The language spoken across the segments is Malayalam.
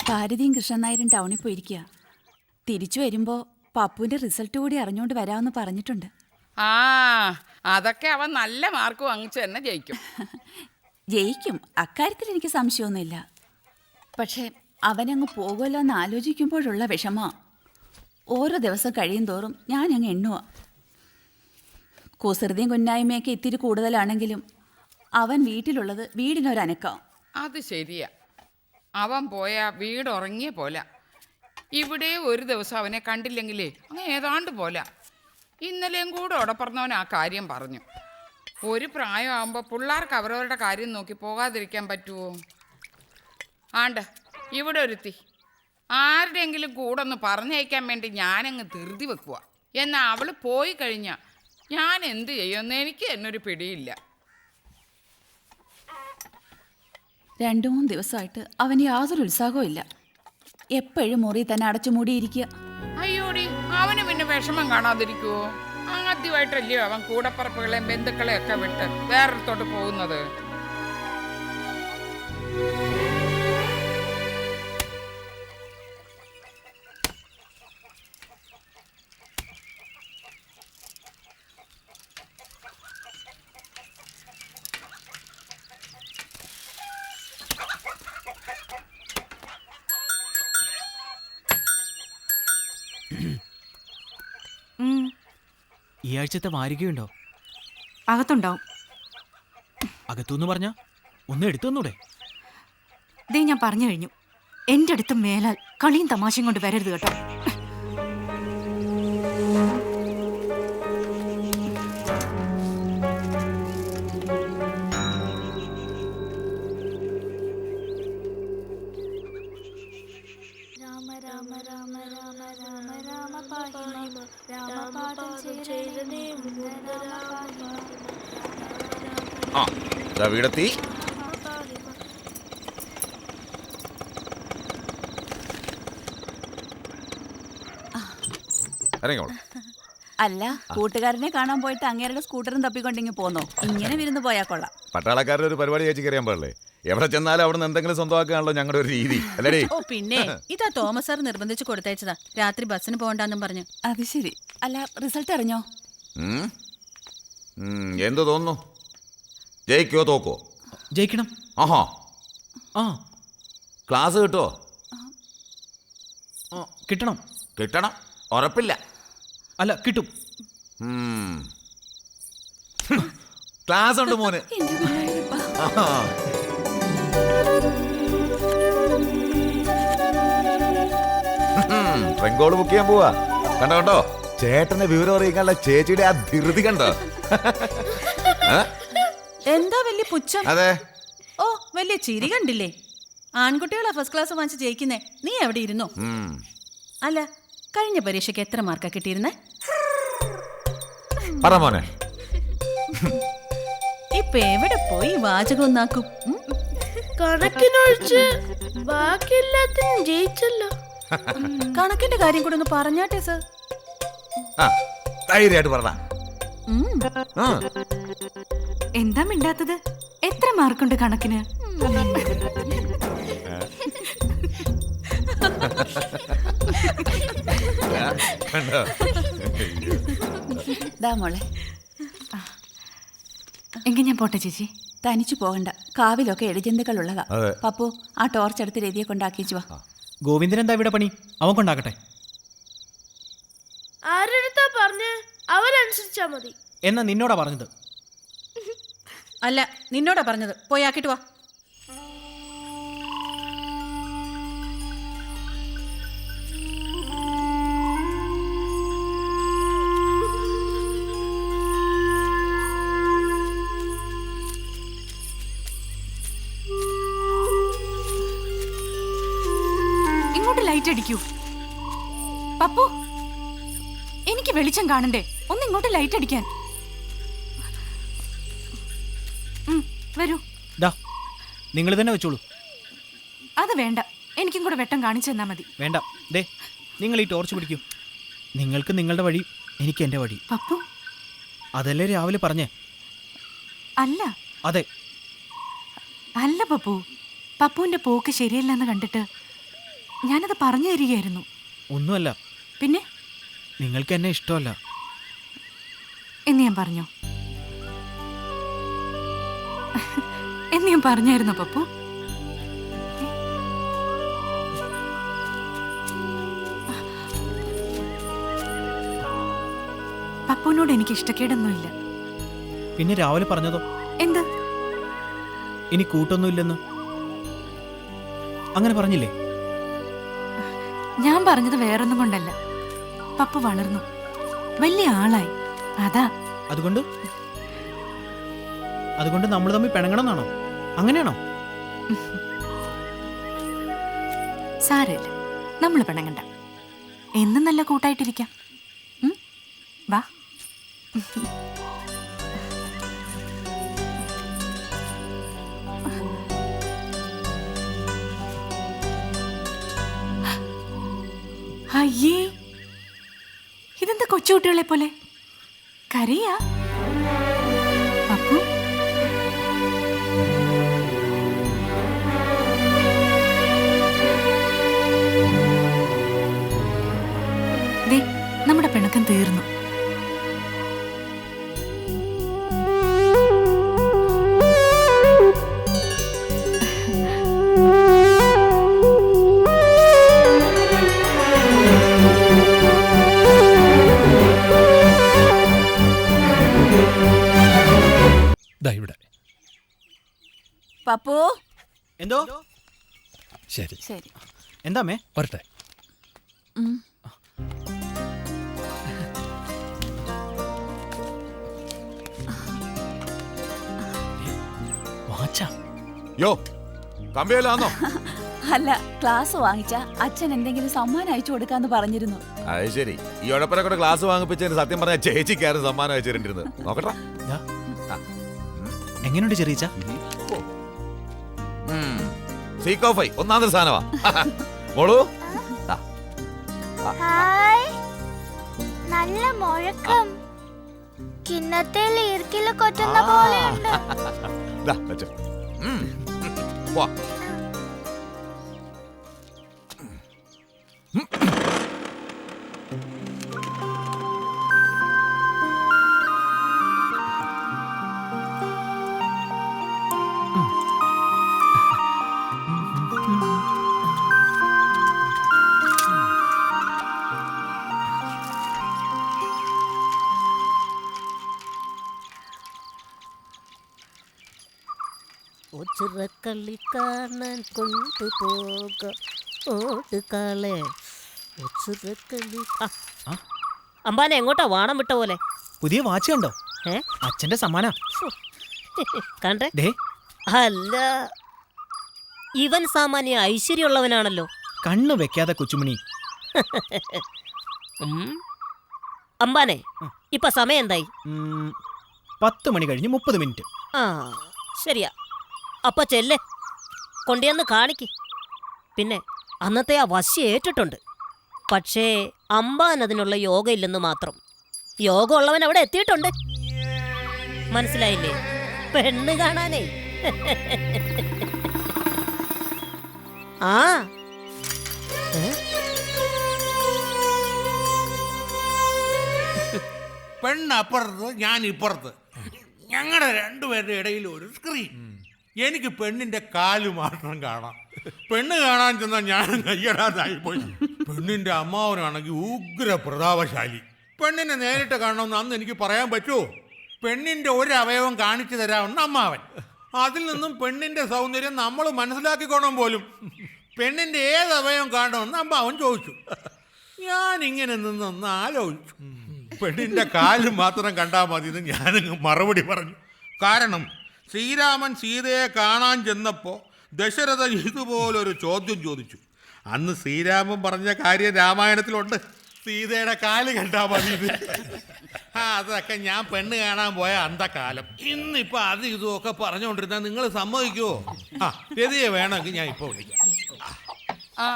ഭാരതിയും കൃഷ്ണൻ നായരും ടൗണിൽ പോയിരിക്കുക. തിരിച്ചു വരുമ്പോൾ പപ്പുവിൻ്റെ റിസൾട്ട് കൂടി അറിഞ്ഞുകൊണ്ട് വരാമെന്ന് പറഞ്ഞിട്ടുണ്ട്. ആ അതൊക്കെ അവൻ നല്ല മാർക്ക് വാങ്ങിച്ചു തന്നെ ജയിക്കും. ജയിക്കും, അക്കാര്യത്തിൽ എനിക്ക് സംശയമൊന്നുമില്ല. പക്ഷേ അവനങ്ങ് പോകുമല്ലോ എന്ന് ആലോചിക്കുമ്പോഴുള്ള വിഷമോ. ഓരോ ദിവസം കഴിയും തോറും ഞാനങ്ങ് എണ്ണുക. കുസൃതിയും കുന്നായ്മയൊക്കെ ഇത്തിരി കൂടുതലാണെങ്കിലും അവൻ വീട്ടിലുള്ളത് വീടിനൊരനക്കം. അത് ശരിയാ, അവൻ പോയാ വീട് ഉറങ്ങിയ പോലെ. ഇവിടെ ഒരു ദിവസം അവനെ കണ്ടില്ലെങ്കിലേ അങ്ങ് ഏതാണ്ട് പോലെ. ഇന്നലെയും കൂടെ ഉടപ്പറന്നവൻ ആ കാര്യം പറഞ്ഞു. ഒരു പ്രായമാകുമ്പോൾ പിള്ളേർക്ക് അവരവരുടെ കാര്യം നോക്കി പോകാതിരിക്കാൻ പറ്റുമോ? ആണ്ട് ഇവിടെ ഒരുത്തി ആരുടെയെങ്കിലും കൂടെ ഒന്ന് പറഞ്ഞയക്കാൻ വേണ്ടി ഞാനങ്ങ് ധൃതി വെക്കുക. എന്നാൽ അവൾ പോയി കഴിഞ്ഞാൽ ഞാൻ എന്ത് ചെയ്യുമെന്ന് എനിക്ക് എന്നൊരു പിടിയില്ല. 2-3 ദിവസമായിട്ട് അവന് യാതൊരു ഉത്സാഹവും ഇല്ല. എപ്പോഴും മുറി തന്നെ അടച്ചു മൂടിയിരിക്കുക. അയ്യോടി, അവന് പിന്നെ വിഷമം കാണാതിരിക്കുവോ? ആദ്യമായിട്ടല്ലയോ അവൻ കൂടപ്പറപ്പുകളെയും ബന്ധുക്കളെയും ഒക്കെ വിട്ട് വേറൊരിടത്തോട്ട് പോകുന്നത്. ഈ ആഴ്ചത്തെ വാരികയുണ്ടോ? അകത്തുണ്ടാവും. അകത്തുനിന്ന് പറഞ്ഞ ഒന്ന് എടുത്തു തന്നൂടെ? ദേ ഞാൻ പറഞ്ഞു കഴിഞ്ഞു, എൻ്റെ അടുത്ത് മേലാൽ കളിയും തമാശയും കൊണ്ട് വരരുത് കേട്ടോ. വീടെത്തി. അല്ല, കൂട്ടുകാരനെ കാണാൻ പോയിട്ട് അങ്ങേരുടെ സ്കൂട്ടറും തപ്പിക്കൊണ്ടിങ്ങി പോന്നോ? ഇങ്ങനെ വിരുന്ന് പോയാ കൊള്ളാം. പട്ടാളക്കാരുടെ ഒരു പരിപാടി ചേച്ചിക്ക് അറിയാൻ പാടില്ലേ? എവിടെ ചെന്നാലും അവിടെ നിന്ന് എന്തെങ്കിലും സ്വന്തമാക്കാണല്ലോ ഞങ്ങളുടെ ഒരു രീതി, അല്ലേ? ഓ പിന്നെ ഇതാ തോമസ് സാർ നിർബന്ധിച്ച് കൊടുത്തയച്ചതാ, രാത്രി ബസ്സിന് പോകണ്ടെന്നും പറഞ്ഞു. അത് ശരി. അല്ല, റിസൾട്ട് അറിഞ്ഞോ? എന്ത് തോന്നുന്നു? ജയിക്കോ തോക്കോ? ജയിക്കണം. ആഹാ. ആ ക്ലാസ് കിട്ടോ? കിട്ടണം. കിട്ടണം, ഉറപ്പില്ല. അല്ല, കിട്ടും. ക്ലാസ് ഉണ്ട് മോന്. ട്രെങ്കോള് ബുക്ക് ചെയ്യാൻ പോവാ. കണ്ടോ കണ്ടോ, ചേട്ടനെ വിവരം അറിയിക്കാനുള്ള ചേച്ചിയുടെ ആ ധൃതി കണ്ടോ? എന്താ വലിയ പുച്ഛം? അതെ. ഓ, വലിയ ചിരി കണ്ടില്ലേ? ആൺകുട്ടികളാ ഫസ്റ്റ് ക്ലാസ് വാങ്ങിച്ച് ജയിക്കുന്നേ, നീ എവിടെ ഇരുന്നോ? അല്ല, കഴിഞ്ഞ പരീക്ഷയ്ക്ക് എത്ര മാർക്കാ കിട്ടിയിരുന്നേ? പറ മോനെ. ഇപ്പൊ എവിടെ പോയി വാചകം ഒന്നാക്കും? കണക്കിനൊഴിച്ച് ബാക്കി എല്ലാത്തിനും ജയിച്ചല്ലോ. കണക്കിന്റെ കാര്യം കൂടെ ഒന്ന് പറഞ്ഞാട്ടെ സർ. ധൈര്യമായിട്ട് പറഞ്ഞ. എന്താ മിണ്ടാത്തത്? എത്ര മാർക്കുണ്ട് കണക്കിന്? മോളെ, എങ്കിൽ ഞാൻ പോട്ടെ ചേച്ചി. തനിച്ചു പോകണ്ട, കാവിലൊക്കെ എഴുജന്തുക്കൾ ഉള്ളതാ. പപ്പു, ആ ടോർച്ച് എടുത്ത് രതിയെ കൊണ്ടാക്കിച്ചു വാ. ഗോവിന്ദൻ എന്താ ഇവിടെ പണി? അവൻ കൊണ്ടാക്കട്ടെ. ആരെടുത്താ പറഞ്ഞ്? അവരനുസരിച്ചാ മതി. എന്നാ നിന്നോടാ പറഞ്ഞത്? അല്ല, നിന്നോടാ പറഞ്ഞത്. പോയി ആക്കിട്ട് വാ. ഇങ്ങോട്ട് ലൈറ്റ് അടിക്കൂ. പപ്പു, എനിക്ക് വെളിച്ചം കാണണ്ടേ? ഒന്ന് ഇങ്ങോട്ട് ലൈറ്റ് അടിക്കാൻ. വരൂ. നിങ്ങൾ തന്നെ വെച്ചോളൂ. അത് വേണ്ട, എനിക്കും കൂടെ വെട്ടം കാണിച്ചു തന്നാ മതി. വേണ്ട, ദേ നിങ്ങൾ ഈ ടോർച്ച് പിടിക്കൂ. നിങ്ങൾക്ക് നിങ്ങളുടെ വഴി, എനിക്ക് എൻ്റെ വഴി. പപ്പു, അതല്ലേ രാവിലെ പറഞ്ഞേ? അല്ല. അതെ. അല്ല പപ്പു, പപ്പുവിന്റെ പോക്ക് ശരിയല്ലെന്ന് കണ്ടിട്ട് ഞാനത് പറഞ്ഞു തരികയായിരുന്നു. ഒന്നുമല്ല, പിന്നെ നിങ്ങൾക്ക് എന്നെ ഇഷ്ടമല്ല. എന്ന് ഞാൻ പറഞ്ഞോ? എന്ന് ഞാൻ പറഞ്ഞായിരുന്നോ പപ്പു? പപ്പുവിനോട് എനിക്ക് ഇഷ്ടക്കേടൊന്നുമില്ല. പിന്നെ രാവിലെ പറഞ്ഞതോ? എന്ത്? ഇനി കൂട്ടൊന്നുമില്ലെന്ന് അങ്ങനെ പറഞ്ഞില്ലേ? ഞാൻ പറഞ്ഞത് വേറൊന്നും കൊണ്ടല്ല. പപ്പു വളർന്നു, വലിയ ആളായി, അതാ. അതുകൊണ്ട് നമ്മൾ തമ്മിൽ പിണങ്ങണമെന്നാണോ? അങ്ങനെയാണോ? സാരമില്ല, നമ്മൾ പിണങ്ങണ്ട. എന്നും നല്ല കൂട്ടായിട്ടിരിക്കാം. വാ. അയ്യേ, ഇതെന്താ കൊച്ചുകുട്ടികളെ പോലെ കരയാ? പപ്പു, ദേ, നമ്മുടെ പിണക്കം തീർന്നു. ഇവിടെ പപ്പു. എന്തോ? ശരി ശരി. എന്താമേ? വരട്ടെ. ഉം. വാച്ചാ? യോ, കമ്പിയല്ലാന്നോ? അല്ല, ക്ലാസ് വാങ്ങിച്ച അച്ഛൻ എന്തെങ്കിലും സമ്മാനം അയച്ചു കൊടുക്കാന്ന് പറഞ്ഞിരുന്നു. അത് ശരി. ഈ ഉഴപ്പനക്കൂടെ ക്ലാസ് വാങ്ങിപ്പിച്ചതിന് സത്യം പറഞ്ഞ ചേച്ചിക്കാരും സമ്മാനം അയച്ചിരുന്നത്. നോക്കട്ടെ. എങ്ങനെയുണ്ട് ചെറിയച്ച? സീക്കോഫൈ ഒന്നാമത്തെ സ്ഥാനമാ. മോളു നല്ല മുഴക്കം, കിണ്ണത്തിൽ ഈർക്കില് കൊറ്റുന്ന പോലെയുണ്ട്. ഒച്ചിറക്കളി കാണാൻ കൊണ്ടുപോക ഓടുകാളെ ഒച്ചിറക്കളി. അമ്പാനെ എങ്ങോട്ടാ വാണം വിട്ട പോലെ? പുതിയ വാച്ച് കണ്ടോ? അച്ഛന്റെ സമ്മാനാ. കണ്ടേ? ദേ, അല്ല, ഇവൻ സാമാന്യ ഐശ്വര്യമുള്ളവനാണല്ലോ. കണ്ണു വെക്കാതെ കൊച്ചുമണി. അമ്പാനെ, ഇപ്പൊ സമയം എന്തായി? 10 മണി കഴിഞ്ഞ് 30 മിനിറ്റ്. ആ, ശരിയാ. അപ്പൊ ചെല്ലേ, കൊണ്ടുവന്ന് കാണിക്ക്. പിന്നെ അന്നത്തെ ആ വശ്യ ഏറ്റിട്ടുണ്ട്. പക്ഷേ അമ്പാൻ അതിനുള്ള യോഗ ഇല്ലെന്ന് മാത്രം. യോഗ ഉള്ളവൻ അവിടെ എത്തിയിട്ടുണ്ട്. മനസ്സിലായില്ലേ? പെണ്ണ് കാണാനേ. ആ പെണ്ണപ്പുറത്ത് ഞാൻ ഇപ്പുറത്ത്, ഞങ്ങളുടെ രണ്ടുപേരുടെ ഇടയിൽ ഒരു സ്ക്രീൻ. എനിക്ക് പെണ്ണിന്റെ കാല് മാത്രം കാണാം. പെണ്ണ് കാണാൻ ചെന്നാൽ ഞാൻ കയ്യടാതായി പോയി. പെണ്ണിന്റെ അമ്മാവനാണെങ്കിൽ ഉഗ്ര പ്രതാപശാലി. പെണ്ണിനെ നേരിട്ട് കാണണമെന്ന് അന്ന് എനിക്ക് പറയാൻ പറ്റുമോ? പെണ്ണിന്റെ ഒരു അവയവം കാണിച്ചു തരാമെന്ന് അമ്മാവൻ. അതിൽ നിന്നും പെണ്ണിന്റെ സൗന്ദര്യം നമ്മൾ മനസ്സിലാക്കിക്കോണം പോലും. പെണ്ണിന്റെ ഏത് അവയവം കാണണമെന്ന് അമ്മാവൻ ചോദിച്ചു. ഞാനിങ്ങനെ നിന്നൊന്ന് ആലോചിച്ചു. പെണ്ണിന്റെ കാല് മാത്രം കണ്ടാൽ മതി എന്ന് ഞാനങ്ങ് മറുപടി പറഞ്ഞു. കാരണം ശ്രീരാമൻ സീതയെ കാണാൻ ചെന്നപ്പോൾ ദശരഥൻ ഇതുപോലൊരു ചോദ്യം ചോദിച്ചു. അന്ന് ശ്രീരാമൻ പറഞ്ഞ കാര്യം രാമായണത്തിലുണ്ട്, സീതയുടെ കാല് കണ്ടാൽ മതി. അതൊക്കെ ഞാൻ പെണ്ണ് കാണാൻ പോയ അന്തക്കാലം. ഇന്നിപ്പോൾ അത് ഇതുമൊക്കെ പറഞ്ഞുകൊണ്ടിരുന്നാൽ നിങ്ങൾ സമ്മതിക്കുമോ? ആ, രതിയെ വേണമെങ്കിൽ ഞാൻ ഇപ്പോൾ വിളിക്കാം. ആ,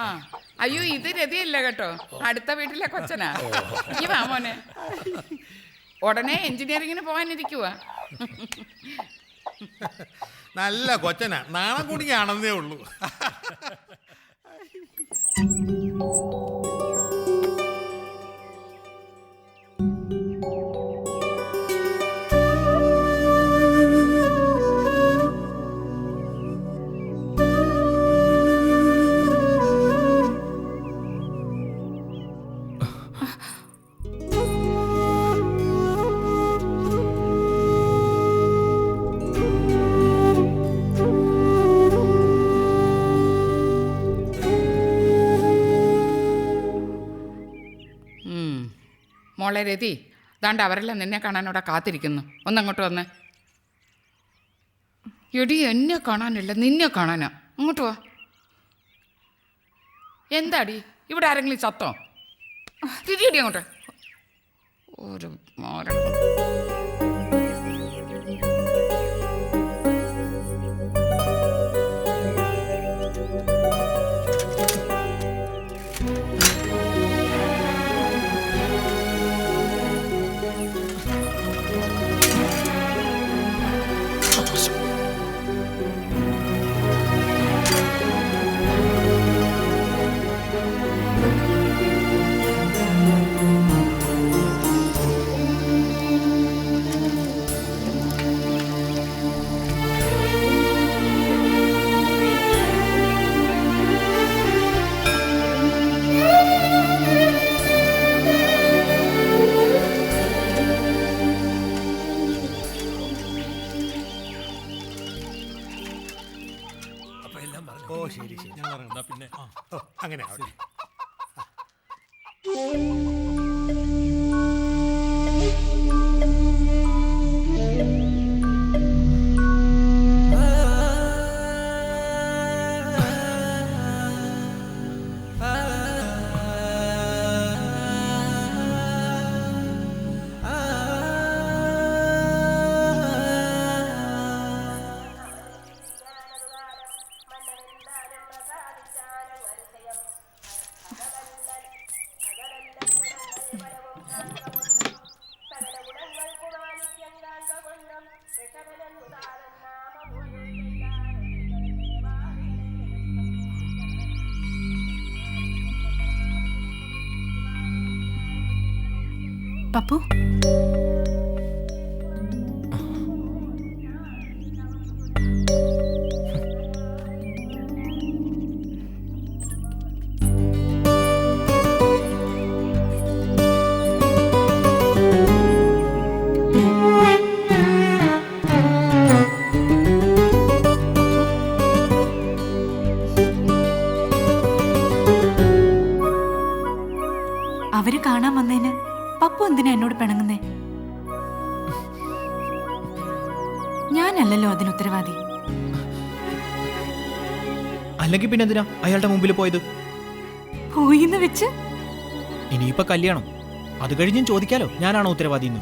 അയ്യോ, ഇത് രതിയല്ല കേട്ടോ, അടുത്ത വീട്ടിലെ കൊച്ചനാ. ഈ വാ മോനെ. ഉടനെ എഞ്ചിനീയറിങ്ങിന് പോകാനിരിക്കുവാ. നല്ല കൊച്ചനാ, നാണം കുടിയാണെന്നേ ഉള്ളൂ. മോളെ രതി, ദാണ്ട് അവരെല്ലാം നിന്നെ കാണാൻ ഇവിടെ കാത്തിരിക്കുന്നു. ഒന്നങ്ങോട്ട് വന്നേ. എടി, എന്നെ കാണാനല്ല നിന്നെ കാണാനാ. അങ്ങോട്ട് വാ. എന്താടി, ഇവിടെ ആരെങ്കിലും ചത്തോ? തിരിയടി അങ്ങോട്ട്. ഒരു മോരം. ഓ ശരി ശരി, ഞങ്ങൾ ഇറങ്ങാം. പിന്നെ അങ്ങനെ ആവട്ടെ. പപ്പു, അവര് കാണാൻ വന്നേന് പപ്പു എന്തിനാ എന്നോട് പിണങ്ങുന്നേ? ഞാനല്ലല്ലോ അതിന് ഉത്തരവാദി. അല്ലെങ്കിൽ പിന്നെ എന്തിനാ അയാളുടെ മുമ്പിൽ പോയത്? പോയിന്ന് വെച്ച് ഇനിയിപ്പോ കല്യാണം, അത് കഴിഞ്ഞും ചോദിക്കാലോ ഞാനാണോ ഉത്തരവാദി എന്ന്.